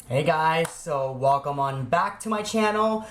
Hey guys, so welcome on back to my channel.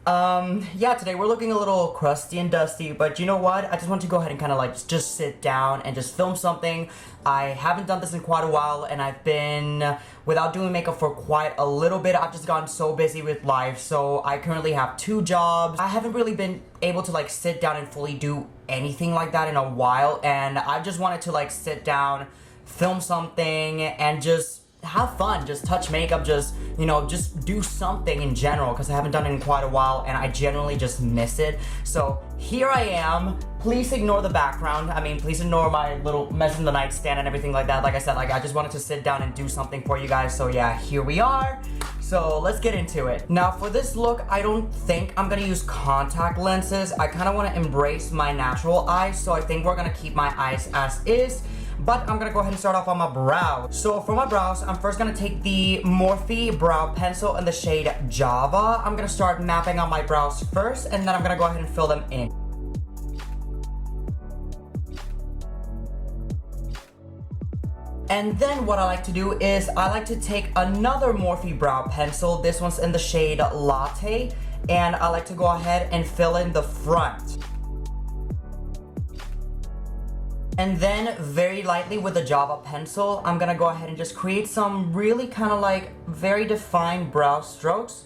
Yeah, today we're looking a little crusty and dusty, but you know what? I just want to go ahead and kind of like just sit down and just film something. I haven't done this in quite a while, and I've been without doing makeup for quite a little bit. I've just gotten so busy with life, so I currently have 2 jobs. I haven't really been able to like sit down and fully do anything like that in a while, and I just wanted to like sit down, film something, and just have fun, just touch makeup, just, you know, just do something in general, because I haven't done it in quite a while and I generally just miss it. So here I am. Please ignore the background. I mean, please ignore my little mess in the nightstand and everything like that. Like I said, like I just wanted to sit down and do something for you guys. So yeah, here we are. So let's get into it. Now for this look, I don't think I'm gonna use contact lenses. I kind of want to embrace my natural eyes, so I think we're gonna keep my eyes as is. But I'm gonna go ahead and start off on my brows. So for my brows, I'm first gonna take the Morphe brow pencil in the shade Java. I'm gonna start mapping on my brows first, and then I'm gonna go ahead and fill them in. And then what I like to do is I like to take another Morphe brow pencil. This one's in the shade Latte, and I like to go ahead and fill in the front. And then very lightly with the Java pencil, I'm gonna go ahead and just create some really kind of like very defined brow strokes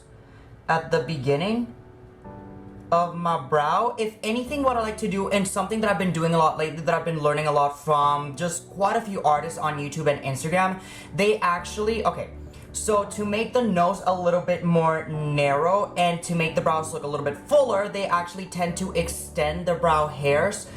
at the beginning of my brow. If anything, what I like to do, and something that I've been doing a lot lately, that I've been learning a lot from just quite a few artists on YouTube and Instagram, they actually, so to make the nose a little bit more narrow and to make the brows look a little bit fuller, they actually tend to extend the brow hairs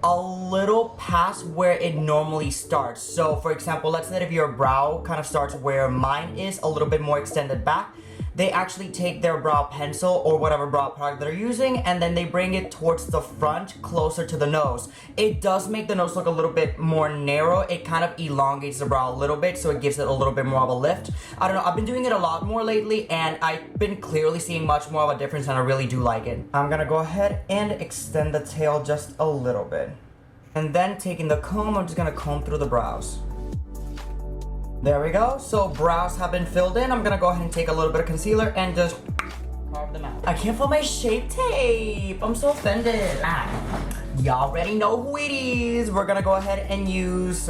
a little past where it normally starts. So for example, let's say if your brow kind of starts where mine is, a little bit more extended back, they actually take their brow pencil or whatever brow product they're using, and then they bring it towards the front, closer to the nose. It does make the nose look a little bit more narrow. It kind of elongates the brow a little bit, so it gives it a little bit more of a lift. I don't know, I've been doing it a lot more lately, and I've been clearly seeing much more of a difference, and I really do like it. I'm gonna go ahead and extend the tail just a little bit. And then taking the comb, I'm just gonna comb through the brows. There we go. So brows have been filled in. I'm gonna go ahead and take a little bit of concealer and just carve them out. I can't find my Shape Tape. I'm so offended. Y'all already know who it is. We're gonna go ahead and use,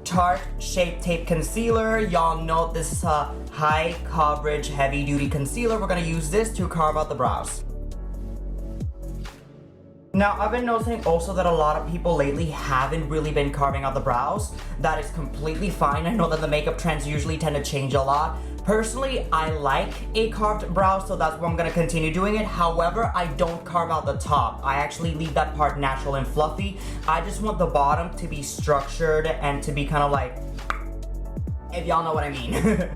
Tarte Shape Tape Concealer. Y'all know this is a high coverage, heavy duty concealer. We're gonna use this to carve out the brows. Now, I've been noticing also that a lot of people lately haven't really been carving out the brows. That is completely fine. I know that the makeup trends usually tend to change a lot. Personally, I like a carved brow, so that's why I'm gonna continue doing it. However, I don't carve out the top. I actually leave that part natural and fluffy. I just want the bottom to be structured and to be kind of like, if y'all know what I mean.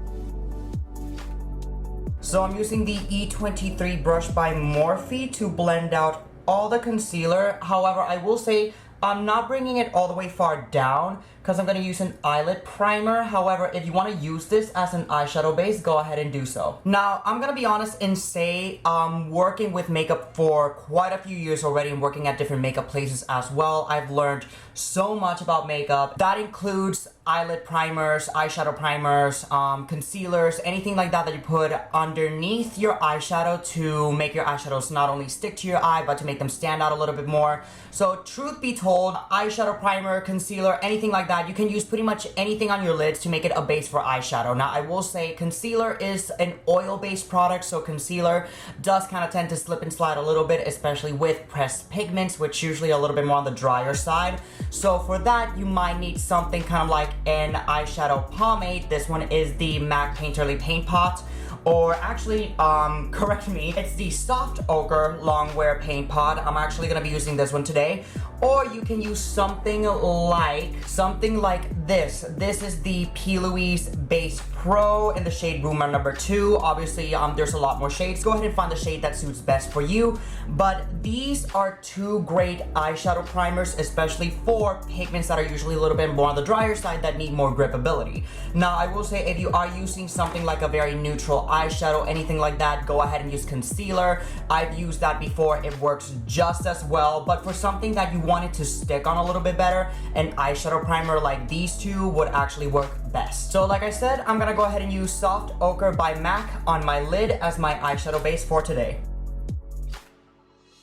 So I'm using the E23 brush by Morphe to blend out all the concealer. However, I will say I'm not bringing it all the way far down because I'm going to use an eyelid primer. However, if you want to use this as an eyeshadow base, go ahead and do so. Now, I'm going to be honest and say I'm working with makeup for quite a few years already and working at different makeup places as well. I've learned so much about makeup. That includes eyelid primers, eyeshadow primers, concealers, anything like that that you put underneath your eyeshadow to make your eyeshadows not only stick to your eye, but to make them stand out a little bit more. So truth be told, eyeshadow primer, concealer, anything like that, you can use pretty much anything on your lids to make it a base for eyeshadow. Now, I will say concealer is an oil-based product, so concealer does kind of tend to slip and slide a little bit, especially with pressed pigments, which usually a little bit more on the drier side. So for that, you might need something kind of like an eyeshadow pomade. This one is the MAC Painterly Paint Pot. Or actually, correct me, it's the Soft Ochre Longwear Paint Pot. I'm actually gonna be using this one today. Or you can use something like this. This is the Louise Base Pro in the shade Boomer number 2. Obviously, there's a lot more shades. Go ahead and find the shade that suits best for you. But these are 2 great eyeshadow primers, especially for pigments that are usually a little bit more on the drier side that need more gripability. Now, I will say if you are using something like a very neutral eyeshadow, anything like that, go ahead and use concealer. I've used that before. It works just as well. But for something that you want it to stick on a little bit better, an eyeshadow primer like these two would actually work best. So like I said, I'm gonna go ahead and use Soft Ochre by MAC on my lid as my eyeshadow base for today.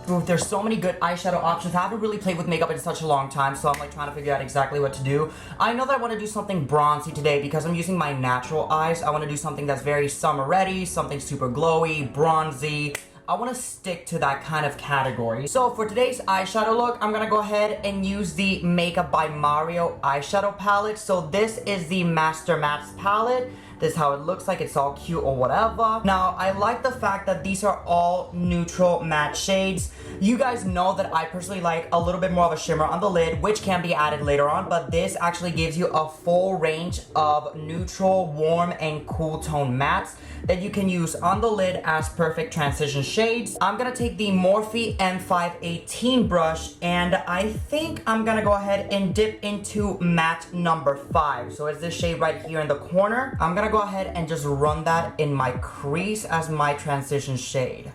Ooh, there's so many good eyeshadow options. I haven't really played with makeup in such a long time, so I'm like trying to figure out exactly what to do. I know that I want to do something bronzy today because I'm using my natural eyes. I want to do something that's very summer ready, something super glowy, bronzy. I want to stick to that kind of category. So for today's eyeshadow look, I'm gonna go ahead and use the Makeup by Mario eyeshadow palette. So this is the Master Mattes palette. This is how it looks like. It's all cute or whatever. Now, I like the fact that these are all neutral matte shades. You guys know that I personally like a little bit more of a shimmer on the lid, which can be added later on, but this actually gives you a full range of neutral, warm, and cool tone mattes that you can use on the lid as perfect transition shades. I'm gonna take the Morphe M518 brush, and I think I'm gonna go ahead and dip into matte number 5. So it's this shade right here in the corner. I'm gonna go ahead and just run that in my crease as my transition shade.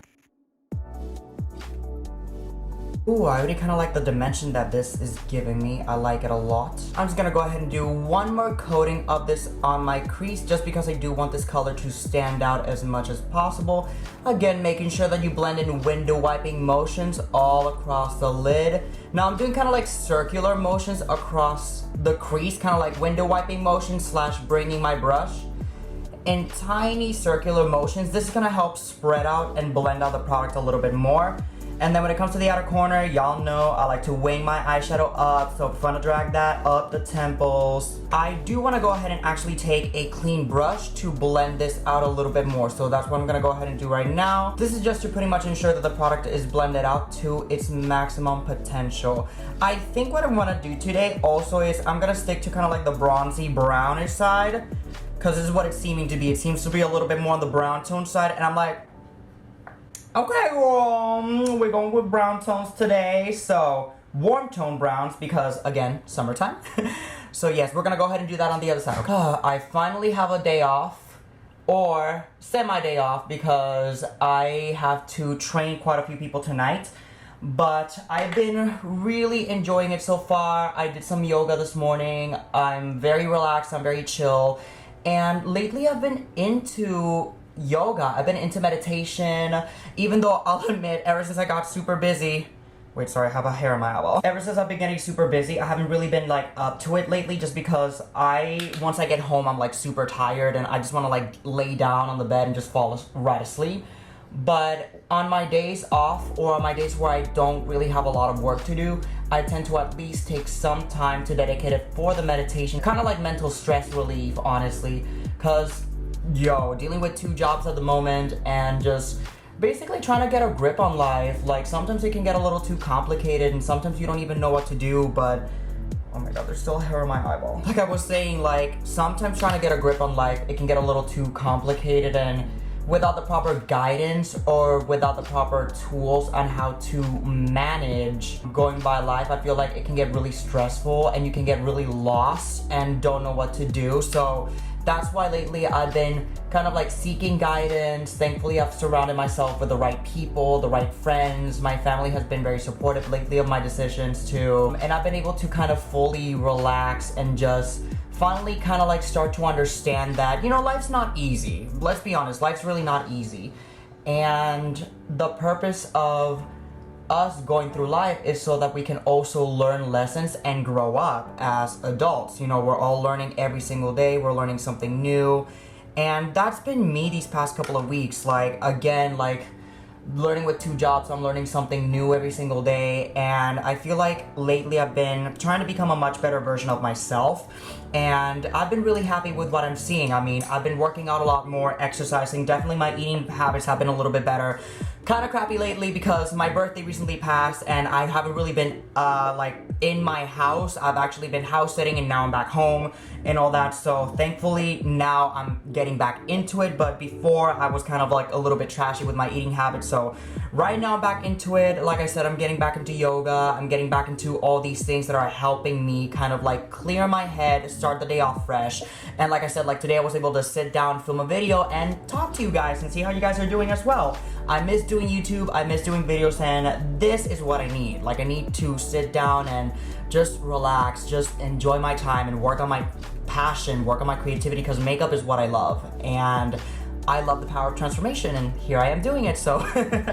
Ooh, I already kind of like the dimension that this is giving me. I like it a lot. I'm just gonna go ahead and do one more coating of this on my crease just because I do want this color to stand out as much as possible. Again, making sure that you blend in window wiping motions all across the lid. Now I'm doing kind of like circular motions across the crease, kind of like window wiping motions slash bringing my brush in tiny circular motions. This is gonna help spread out and blend out the product a little bit more. And then when it comes to the outer corner, y'all know I like to wing my eyeshadow up, so if I want to drag that up the temples. I do want to go ahead and actually take a clean brush to blend this out a little bit more, so that's what I'm going to go ahead and do right now. This is just to pretty much ensure that the product is blended out to its maximum potential. I think what I want to do today also is I'm going to stick to kind of like the bronzy brownish side, because this is what it's seeming to be. It seems to be a little bit more on the brown tone side, and I'm like, okay, well, we're going with brown tones today, so warm tone browns because, again, summertime. So yes, we're gonna go ahead and do that on the other side. Okay. I finally have a day off, or semi-day off, because I have to train quite a few people tonight, but I've been really enjoying it so far. I did some yoga this morning. I'm very relaxed, I'm very chill, and lately I've been into yoga. I've been into meditation, even though I'll admit, ever since I got super busy, wait, sorry, I have a hair in my eyeball. Ever since I've been getting super busy, I haven't really been like up to it lately, just because once I get home, I'm like super tired and I just want to like lay down on the bed and just fall right asleep. But on my days off, or on my days where I don't really have a lot of work to do, I tend to at least take some time to dedicate it for the meditation, kind of like mental stress relief, honestly, because dealing with 2 jobs at the moment and just basically trying to get a grip on life. Like, sometimes it can get a little too complicated and sometimes you don't even know what to do, but oh my god, there's still hair in my eyeball. Like I was saying, like, sometimes trying to get a grip on life, it can get a little too complicated, and without the proper guidance or without the proper tools on how to manage going by life, I feel like it can get really stressful and you can get really lost and don't know what to do. So that's why lately I've been kind of like seeking guidance. Thankfully, I've surrounded myself with the right people, the right friends. My family has been very supportive lately of my decisions too. And I've been able to kind of fully relax and just finally kind of like start to understand that, life's not easy. Let's be honest, life's really not easy. And the purpose of us going through life is so that we can also learn lessons and grow up as adults. We're all learning every single day. We're learning something new. And that's been me these past couple of weeks. Like, again, like learning with 2 jobs, I'm learning something new every single day. And I feel like lately I've been trying to become a much better version of myself. And I've been really happy with what I'm seeing. I mean, I've been working out a lot more, exercising. Definitely my eating habits have been a little bit better. Kind of crappy lately because my birthday recently passed and I haven't really been like in my house. I've actually been house sitting and now I'm back home and all that. So thankfully now I'm getting back into it. But before I was kind of like a little bit trashy with my eating habits. So right now I'm back into it. Like I said, I'm getting back into yoga. I'm getting back into all these things that are helping me kind of like clear my head, start the day off fresh. And like I said, like today I was able to sit down, film a video and talk to you guys and see how you guys are doing as well. I miss doing YouTube, I miss doing videos, and this is what I need. Like, I need to sit down and just relax, just enjoy my time and work on my passion, work on my creativity, because makeup is what I love. And I love the power of transformation, and here I am doing it. So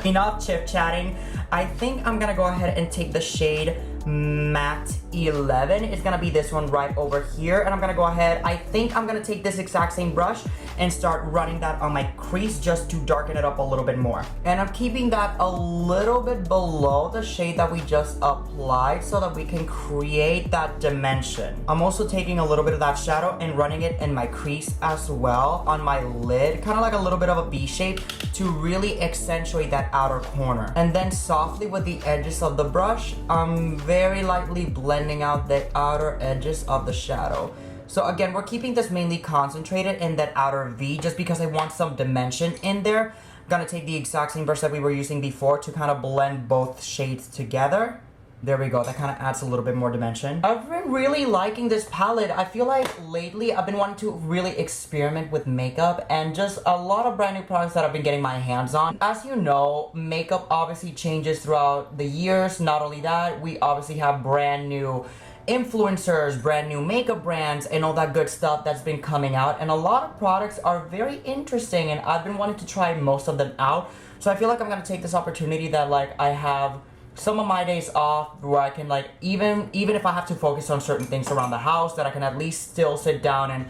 enough chit chatting. I think I'm gonna go ahead and take the shade Matte 11. It's gonna be this one right over here, and I'm gonna go ahead, I think I'm gonna take this exact same brush and start running that on my crease just to darken it up a little bit more. And I'm keeping that a little bit below the shade that we just applied so that we can create that dimension. I'm also taking a little bit of that shadow and running it in my crease as well on my lid, kind of like a little bit of a B shape to really accentuate that outer corner. And then softly with the edges of the brush, I'm very lightly blending out the outer edges of the shadow. So again, we're keeping this mainly concentrated in that outer V just because I want some dimension in there. I'm gonna take the exact same brush that we were using before to kind of blend both shades together. There we go, that kind of adds a little bit more dimension. I've been really liking this palette. I feel like lately I've been wanting to really experiment with makeup and just a lot of brand new products that I've been getting my hands on. As you know, makeup obviously changes throughout the years. Not only that, we obviously have brand new influencers, brand new makeup brands, and all that good stuff that's been coming out. And a lot of products are very interesting, and I've been wanting to try most of them out. So I feel like I'm gonna take this opportunity that like I have some of my days off where I can like, even if I have to focus on certain things around the house, that I can at least still sit down and,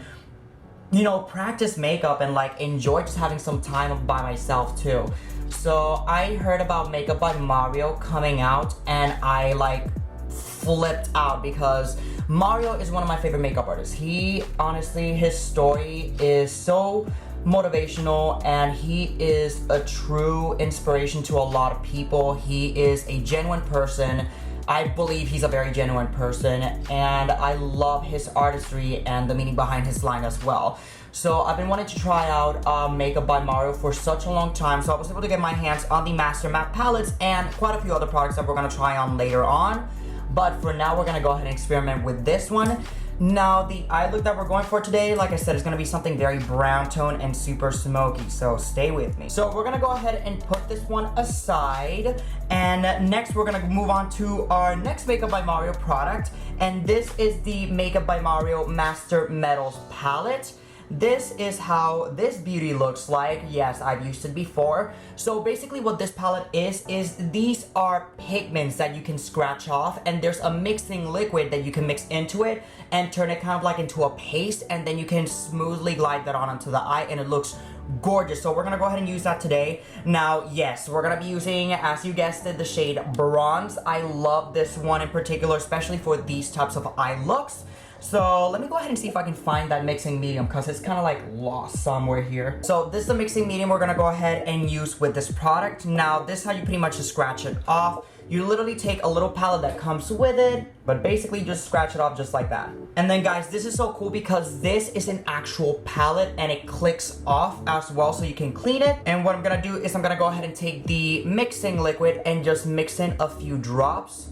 you know, practice makeup and like enjoy just having some time by myself too. So I heard about Makeup by Mario coming out, and I like flipped out because Mario is one of my favorite makeup artists. He honestly, his story is so motivational, and he is a true inspiration to a lot of people. He is a genuine person. I believe he's a very genuine person, and I love his artistry and the meaning behind his line as well. So I've been wanting to try out Makeup by Mario for such a long time, so I was able to get my hands on the Master Matte palettes and quite a few other products that we're gonna try on later on. But for now, we're gonna go ahead and experiment with this one. Now, the eye look that we're going for today, like I said, is gonna be something very brown tone and super smoky, so stay with me. So we're gonna go ahead and put this one aside, and next we're gonna move on to our next Makeup by Mario product, and this is the Makeup by Mario Master Metals palette. This is how this beauty looks like. Yes, I've used it before. So basically what this palette is these are pigments that you can scratch off, and there's a mixing liquid that you can mix into it and turn it kind of like into a paste, and then you can smoothly glide that onto the eye, and it looks gorgeous. So we're gonna go ahead and use that today. Now, yes, we're gonna be using, as you guessed it, the shade Bronze. I love this one in particular, especially for these types of eye looks. So let me go ahead and see if I can find that mixing medium, because it's kind of like lost somewhere here. So this is the mixing medium we're gonna go ahead and use with this product. Now, this is how you pretty much just scratch it off. You literally take a little palette that comes with it, but basically just scratch it off just like that. And then guys, this is so cool because this is an actual palette and it clicks off as well, so you can clean it. And what I'm gonna do is I'm gonna go ahead and take the mixing liquid and just mix in a few drops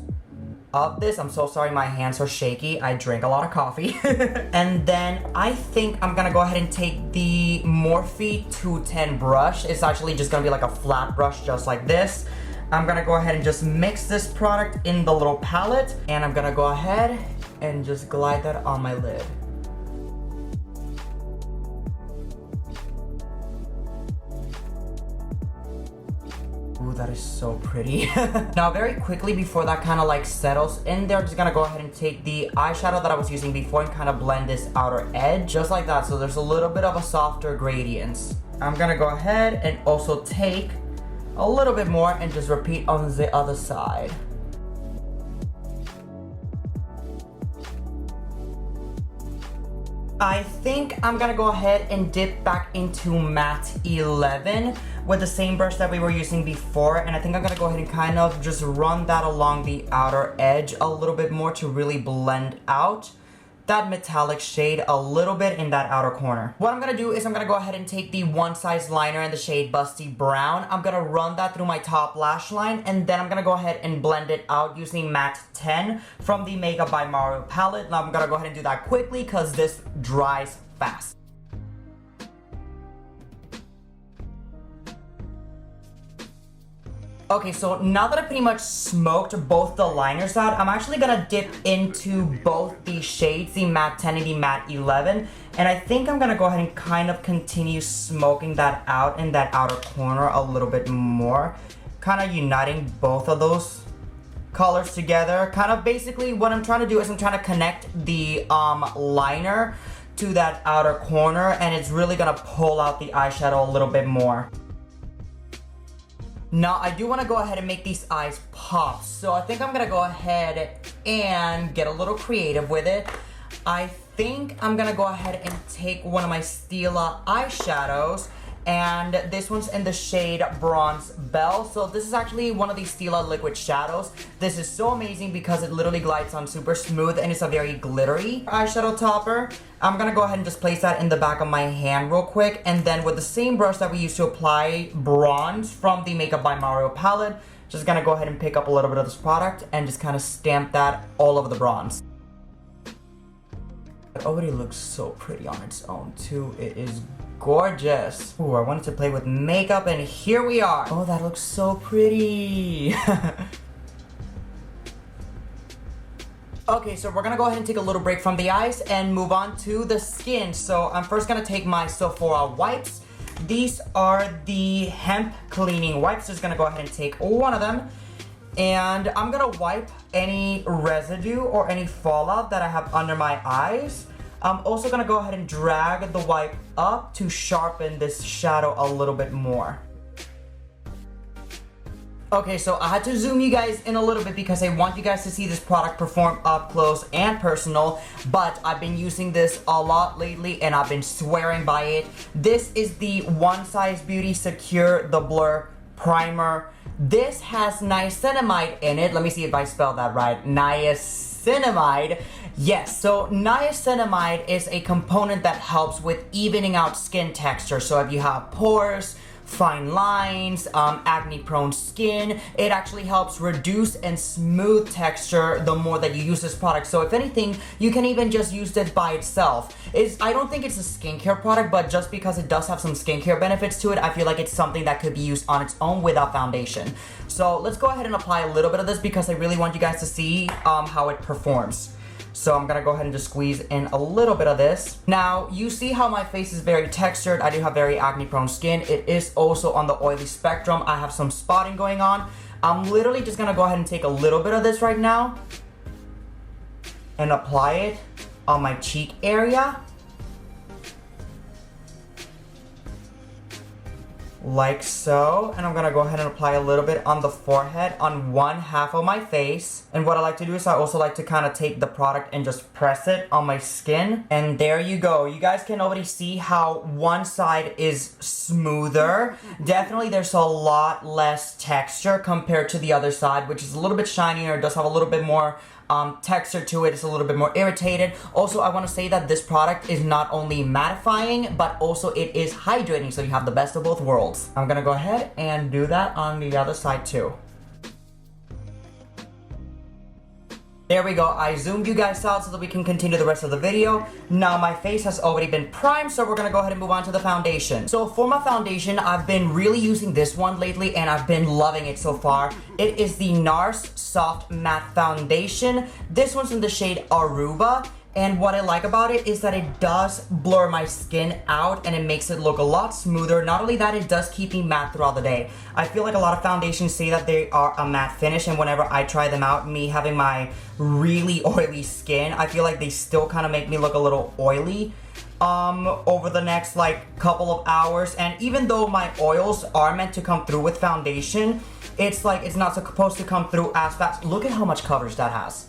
of this. I'm so sorry, my hands are shaky. I drink a lot of coffee. And then I think I'm gonna go ahead and take the Morphe 210 brush. It's actually just gonna be like a flat brush just like this. I'm gonna go ahead and just mix this product in the little palette, and I'm gonna go ahead and just glide that on my lid. Ooh, that is so pretty. Now, very quickly before that kind of like settles in there, I'm just gonna go ahead and take the eyeshadow that I was using before and kind of blend this outer edge, just like that. So there's a little bit of a softer gradients. I'm gonna go ahead and also take a little bit more and just repeat on the other side. I think I'm gonna go ahead and dip back into Matte 11 with the same brush that we were using before, and I think I'm gonna go ahead and kind of just run that along the outer edge a little bit more to really blend out that metallic shade a little bit in that outer corner. What I'm gonna do is I'm gonna go ahead and take the One Size liner in the shade Busty Brown. I'm gonna run that through my top lash line, and then I'm gonna go ahead and blend it out using Matte 10 from the Makeup by Mario palette. Now I'm gonna go ahead and do that quickly because this dries fast. Okay, so now that I pretty much smoked both the liners out, I'm actually gonna dip into both the shades, the matte 10 and the matte 11. And I think I'm gonna go ahead and kind of continue smoking that out in that outer corner a little bit more. Kind of uniting both of those colors together. Kind of basically what I'm trying to do is I'm trying to connect the liner to that outer corner, and it's really gonna pull out the eyeshadow a little bit more. Now, I do want to go ahead and make these eyes pop, so I think I'm going to go ahead and get a little creative with it. I think I'm going to go ahead and take one of my Stila eyeshadows, and this one's in the shade Bronze Belle. So this is actually one of these Stila liquid shadows. This is so amazing because it literally glides on super smooth, and it's a very glittery eyeshadow topper. I'm gonna go ahead and just place that in the back of my hand real quick, and then with the same brush that we used to apply bronze from the Makeup by Mario palette, just gonna go ahead and pick up a little bit of this product and just kind of stamp that all over the bronze. It already looks so pretty on its own too. It is gorgeous. Ooh, I wanted to play with makeup, and here we are. Oh, that looks so pretty. Okay, so we're gonna go ahead and take a little break from the eyes and move on to the skin. So I'm first gonna take my Sephora wipes. These are the hemp cleaning wipes. Just gonna go ahead and take one of them. And I'm gonna wipe any residue or any fallout that I have under my eyes. I'm also gonna go ahead and drag the wipe up to sharpen this shadow a little bit more. Okay, so I had to zoom you guys in a little bit because I want you guys to see this product perform up close and personal, but I've been using this a lot lately and I've been swearing by it. This is the One Size Beauty Secure the Blur Primer. This has niacinamide in it. Let me see if I spelled that right. Niacinamide. Yes, so niacinamide is a component that helps with evening out skin texture. So if you have pores, fine lines, acne-prone skin, it actually helps reduce and smooth texture the more that you use this product. So if anything, you can even just use this by itself. I don't think it's a skincare product, but just because it does have some skincare benefits to it, I feel like it's something that could be used on its own without foundation. So let's go ahead and apply a little bit of this because I really want you guys to see how it performs. So I'm gonna go ahead and just squeeze in a little bit of this. Now, you see how my face is very textured. I do have very acne-prone skin. It is also on the oily spectrum. I have some spotting going on. I'm literally just gonna go ahead and take a little bit of this right now and apply it on my cheek area. Like so, and I'm gonna go ahead and apply a little bit on the forehead on one half of my face. And what I like to do is I also like to kind of take the product and just press it on my skin, and there you go. You guys can already see how one side is smoother. Definitely there's a lot less texture compared to the other side, which is a little bit shinier. It does have a little bit more texture to it. It's a little bit more irritated. Also, I want to say that this product is not only mattifying, but also it is hydrating, so you have the best of both worlds. I'm gonna go ahead and do that on the other side too. There we go. I zoomed you guys out so that we can continue the rest of the video. Now my face has already been primed, so we're gonna go ahead and move on to the foundation. So for my foundation, I've been really using this one lately and I've been loving it so far. It is the NARS Soft Matte Foundation. This one's in the shade Aruba. And what I like about it is that it does blur my skin out and it makes it look a lot smoother. Not only that, it does keep me matte throughout the day. I feel like a lot of foundations say that they are a matte finish, and whenever I try them out, me having my really oily skin, I feel like they still kind of make me look a little oily over the next like couple of hours. And even though my oils are meant to come through with foundation, it's like it's not supposed to come through as fast. Look at how much coverage that has.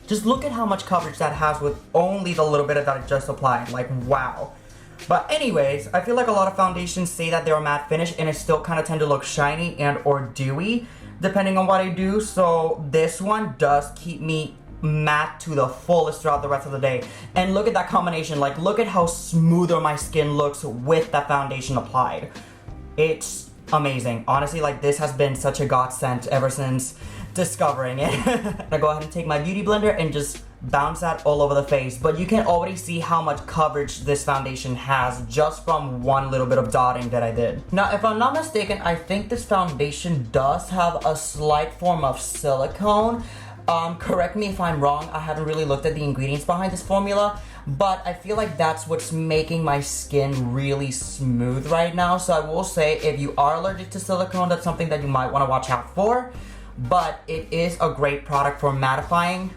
Just look at how much coverage that has with only the little bit that I just applied. Like, wow. But anyways, I feel like a lot of foundations say that they're a matte finish and it still kind of tend to look shiny and or dewy depending on what I do. So this one does keep me matte to the fullest throughout the rest of the day. And look at that combination. Like, look at how smoother my skin looks with that foundation applied. It's amazing. Honestly, like, this has been such a godsend ever since discovering it. I'm gonna go ahead and take my beauty blender and just bounce that all over the face. But you can already see how much coverage this foundation has just from one little bit of dotting that I did. Now, if I'm not mistaken, I think this foundation does have a slight form of silicone. Correct me if I'm wrong, I haven't really looked at the ingredients behind this formula, but I feel like that's what's making my skin really smooth right now. So I will say, if you are allergic to silicone, that's something that you might want to watch out for. But it is a great product for mattifying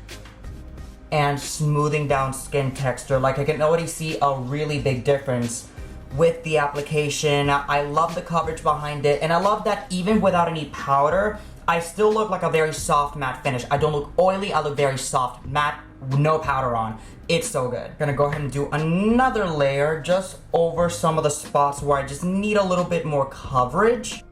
and smoothing down skin texture. Like, I can already see a really big difference with the application. I love the coverage behind it, and I love that even without any powder, I still look like a very soft matte finish. I don't look oily, I look very soft matte, no powder on. It's so good. Gonna go ahead and do another layer just over some of the spots where I just need a little bit more coverage.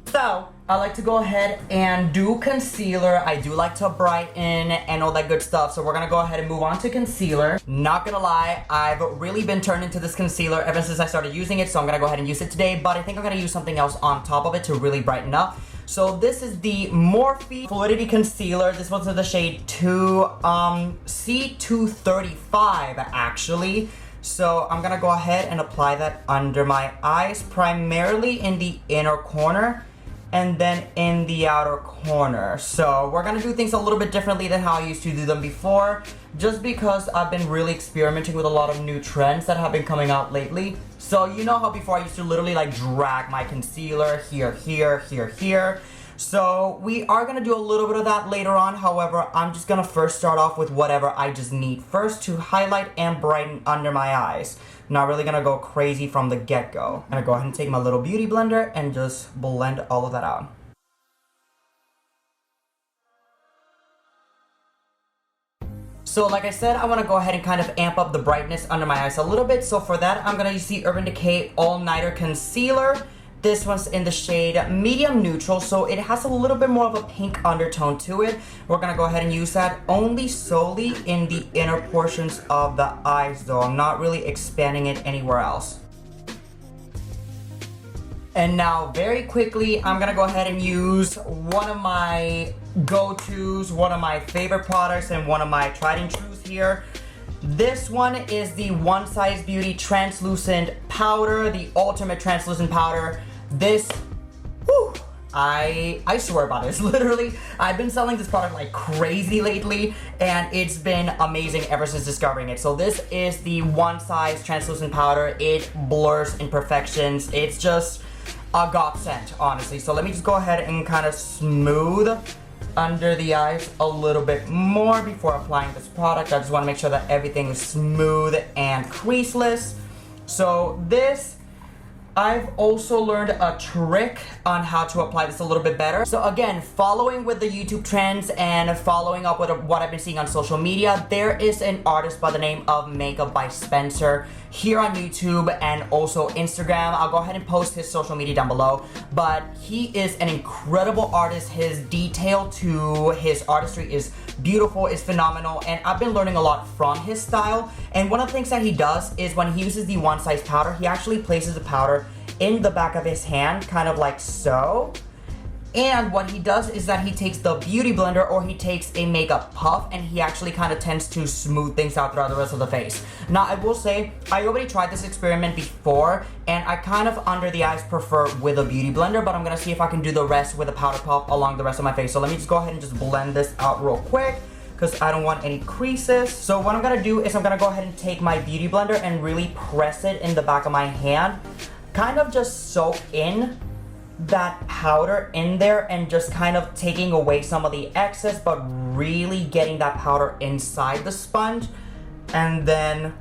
So, I like to go ahead and do concealer. I do like to brighten and all that good stuff. So we're gonna go ahead and move on to concealer. Not gonna lie, I've really been turned into this concealer ever since I started using it. So I'm gonna go ahead and use it today, but I think I'm gonna use something else on top of it to really brighten up. So this is the Morphe Fluidity Concealer. This one's in the shade C235 actually. So I'm gonna go ahead and apply that under my eyes, primarily in the inner corner and then in the outer corner. So we're gonna do things a little bit differently than how I used to do them before, just because I've been really experimenting with a lot of new trends that have been coming out lately. So you know how before I used to literally like drag my concealer here, here, here, here. So we are gonna do a little bit of that later on. However, I'm just gonna first start off with whatever I just need first to highlight and brighten under my eyes. Not really gonna go crazy from the get-go. I'm gonna go ahead and take my little beauty blender and just blend all of that out. So like I said, I want to go ahead and kind of amp up the brightness under my eyes a little bit. So for that, I'm gonna use the Urban Decay All Nighter Concealer. This one's in the shade medium neutral, so it has a little bit more of a pink undertone to it. We're gonna go ahead and use that only solely in the inner portions of the eyes though. I'm not really expanding it anywhere else. And now very quickly, I'm gonna go ahead and use one of my go-tos, one of my favorite products, and one of my tried and trues here. This one is the One Size Beauty Translucent Powder, the Ultimate Translucent Powder. This, whew, I swear by this, literally. I've been selling this product like crazy lately, and it's been amazing ever since discovering it. So this is the One Size Translucent Powder. It blurs imperfections. It's just a godsend, honestly. So let me just go ahead and kind of smooth under the eyes a little bit more before applying this product. I just want to make sure that everything is smooth and creaseless. So this, I've also learned a trick on how to apply this a little bit better. So again, following with the YouTube trends and following up with what I've been seeing on social media, there is an artist by the name of Makeup by Spencer here on YouTube and also Instagram. I'll go ahead and post his social media down below, but he is an incredible artist. His detail to his artistry is beautiful, is phenomenal, and I've been learning a lot from his style. And one of the things that he does is when he uses the One Size powder, he actually places the powder in the back of his hand, kind of like so. And what he does is that he takes the beauty blender, or he takes a makeup puff, and he actually kind of tends to smooth things out throughout the rest of the face. Now, I will say, I already tried this experiment before, and I kind of under the eyes prefer with a beauty blender, but I'm gonna see if I can do the rest with a powder puff along the rest of my face. So let me just go ahead and just blend this out real quick, because I don't want any creases. So what I'm gonna do is I'm gonna go ahead and take my beauty blender and really press it in the back of my hand, kind of just soak in that powder in there and just kind of taking away some of the excess, but really getting that powder inside the sponge, and then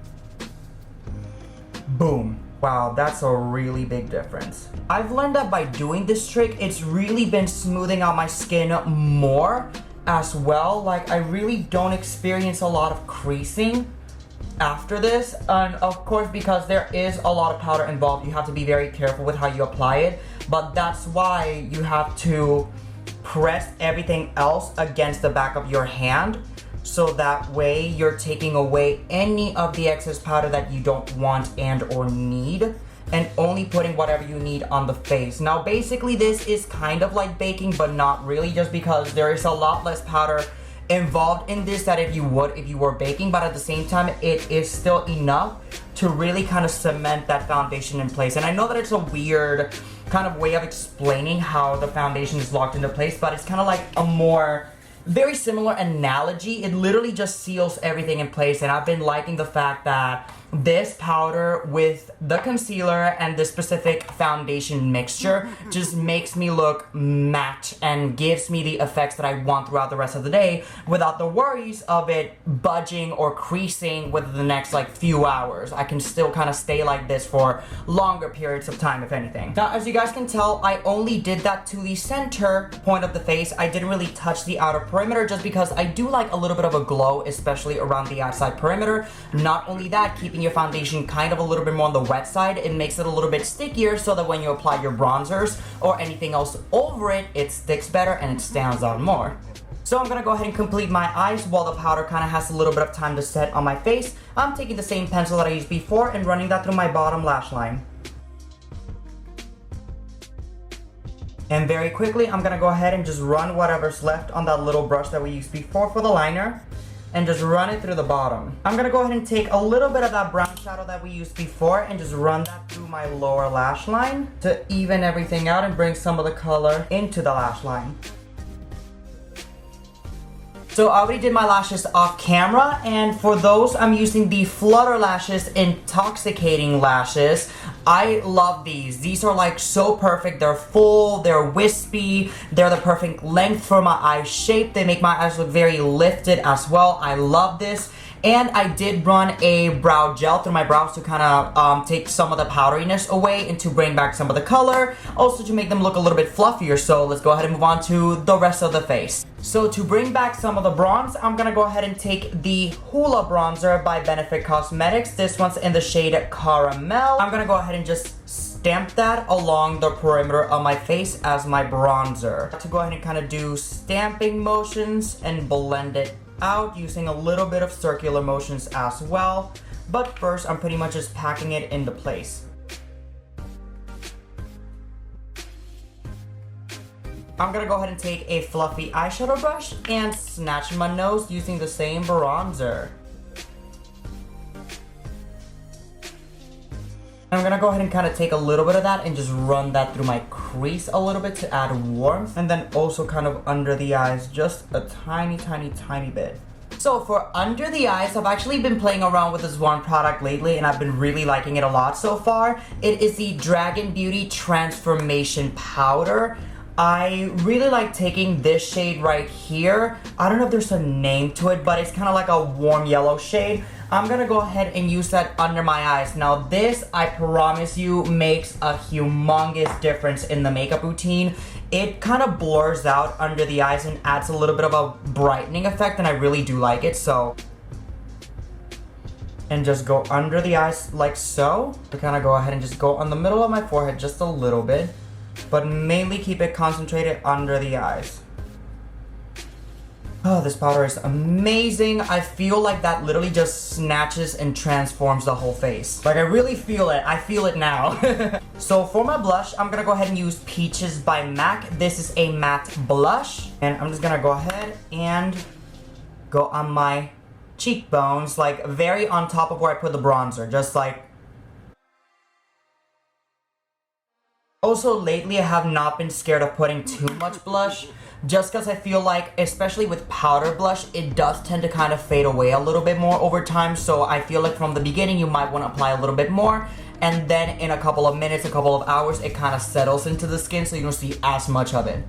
boom. Wow, that's a really big difference. I've learned that by doing this trick, it's really been smoothing out my skin more as well. Like, I really don't experience a lot of creasing after this, and of course, because there is a lot of powder involved, you have to be very careful with how you apply it. But that's why you have to press everything else against the back of your hand, so that way you're taking away any of the excess powder that you don't want and or need. and only putting whatever you need on the face. Now basically this is kind of like baking, but not really, just because there is a lot less powder involved in this than if you were baking, but at the same time it is still enough to really kind of cement that foundation in place. And I know that it's a weird kind of way of explaining how the foundation is locked into place, but it's kind of like a more very similar analogy. It literally just seals everything in place, and I've been liking the fact that this powder with the concealer and the specific foundation mixture just makes me look matte and gives me the effects that I want throughout the rest of the day without the worries of it budging or creasing within the next like few hours. I can still kind of stay like this for longer periods of time, if anything. Now, as you guys can tell, I only did that to the center point of the face. I didn't really touch the outer perimeter just because I do like a little bit of a glow, especially around the outside perimeter. Not only that, keeping your foundation kind of a little bit more on the wet side, it makes it a little bit stickier so that when you apply your bronzers or anything else over it, it sticks better and it stands out more. So I'm gonna go ahead and complete my eyes while the powder kind of has a little bit of time to set on my face. I'm taking the same pencil that I used before and running that through my bottom lash line. And very quickly, I'm gonna go ahead and just run whatever's left on that little brush that we used before for the liner, and just run it through the bottom. I'm gonna go ahead and take a little bit of that brown shadow that we used before and just run that through my lower lash line to even everything out and bring some of the color into the lash line. So I already did my lashes off camera, and for those I'm using the Flutter Lashes Intoxicating Lashes. I love these. These are like so perfect. They're full, they're wispy, they're the perfect length for my eye shape. They make my eyes look very lifted as well. I love this. And I did run a brow gel through my brows to kind of take some of the powderiness away and to bring back some of the color, also to make them look a little bit fluffier. So let's go ahead and move on to the rest of the face. So to bring back some of the bronze, I'm gonna go ahead and take the Hoola bronzer by Benefit Cosmetics. This one's in the shade Caramel. I'm gonna go ahead and just stamp that along the perimeter of my face as my bronzer. To go ahead and kind of do stamping motions and blend it out using a little bit of circular motions as well. But first, I'm pretty much just packing it into place. I'm gonna go ahead and take a fluffy eyeshadow brush and snatch my nose using the same bronzer. I'm gonna go ahead and kind of take a little bit of that and just run that through my crease a little bit to add warmth, and then also kind of under the eyes just a tiny bit. So for under the eyes, I've actually been playing around with this one product lately and I've been really liking it a lot so far. It is the Dragon Beauty Transformation Powder. I really like taking this shade right here. I don't know if there's a name to it, but it's kind of like a warm yellow shade. I'm gonna go ahead and use that under my eyes. Now this, I promise you, makes a humongous difference in the makeup routine. It kind of blurs out under the eyes and adds a little bit of a brightening effect, and I really do like it. So, and just go under the eyes like so. To kind of go ahead and just go on the middle of my forehead just a little bit, but mainly keep it concentrated under the eyes. Oh, this powder is amazing. I feel like that literally just snatches and transforms the whole face. Like, I really feel it. I feel it now. So for my blush, I'm gonna go ahead and use Peaches by MAC. This is a matte blush. And I'm just gonna go ahead and go on my cheekbones, like very on top of where I put the bronzer. Just like... Also, lately I have not been scared of putting too much blush, just because I feel like, especially with powder blush, it does tend to kind of fade away a little bit more over time. So I feel like from the beginning you might want to apply a little bit more, and then in a couple of minutes, a couple of hours, it kind of settles into the skin so you don't see as much of it.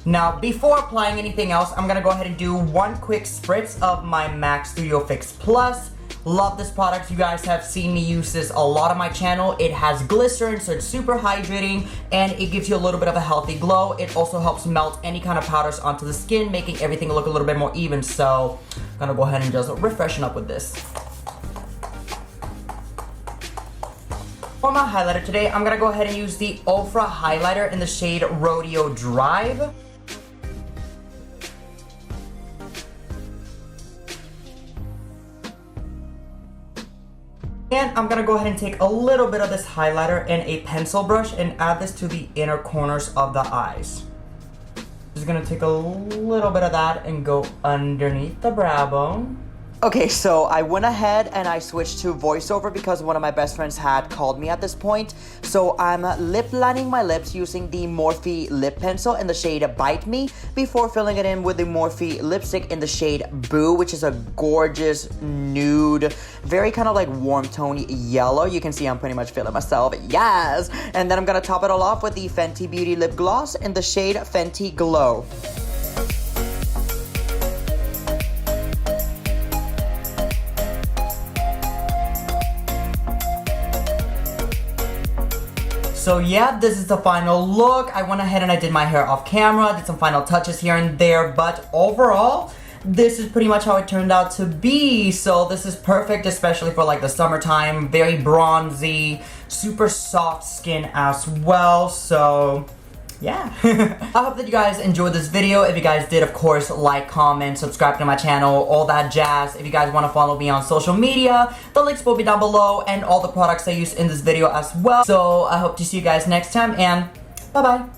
Now, before applying anything else, I'm gonna go ahead and do one quick spritz of my MAC Studio Fix Plus. Love this product. You guys have seen me use this a lot on my channel. It has glycerin, so it's super hydrating, and it gives you a little bit of a healthy glow. It also helps melt any kind of powders onto the skin, making everything look a little bit more even. So I'm gonna go ahead and just refreshen up with this. For my highlighter today, I'm gonna go ahead and use the Ofra highlighter in the shade Rodeo Drive. And I'm gonna go ahead and take a little bit of this highlighter and a pencil brush and add this to the inner corners of the eyes. Just gonna take a little bit of that and go underneath the brow bone. Okay, so I went ahead and I switched to voiceover because one of my best friends had called me at this point. So I'm lip lining my lips using the Morphe lip pencil in the shade Bite Me before filling it in with the Morphe lipstick in the shade Boo, which is a gorgeous nude, very kind of like warm tone yellow. You can see I'm pretty much feeling myself, yes! And then I'm gonna top it all off with the Fenty Beauty lip gloss in the shade Fenty Glow. So yeah, this is the final look. I went ahead and I did my hair off camera, did some final touches here and there, but overall, this is pretty much how it turned out to be. So this is perfect, especially for like the summertime, very bronzy, super soft skin as well, so yeah. I hope that you guys enjoyed this video. If you guys did, of course, like, comment, subscribe to my channel, all that jazz. If you guys want to follow me on social media, the links will be down below and all the products I used in this video as well. So I hope to see you guys next time and bye-bye.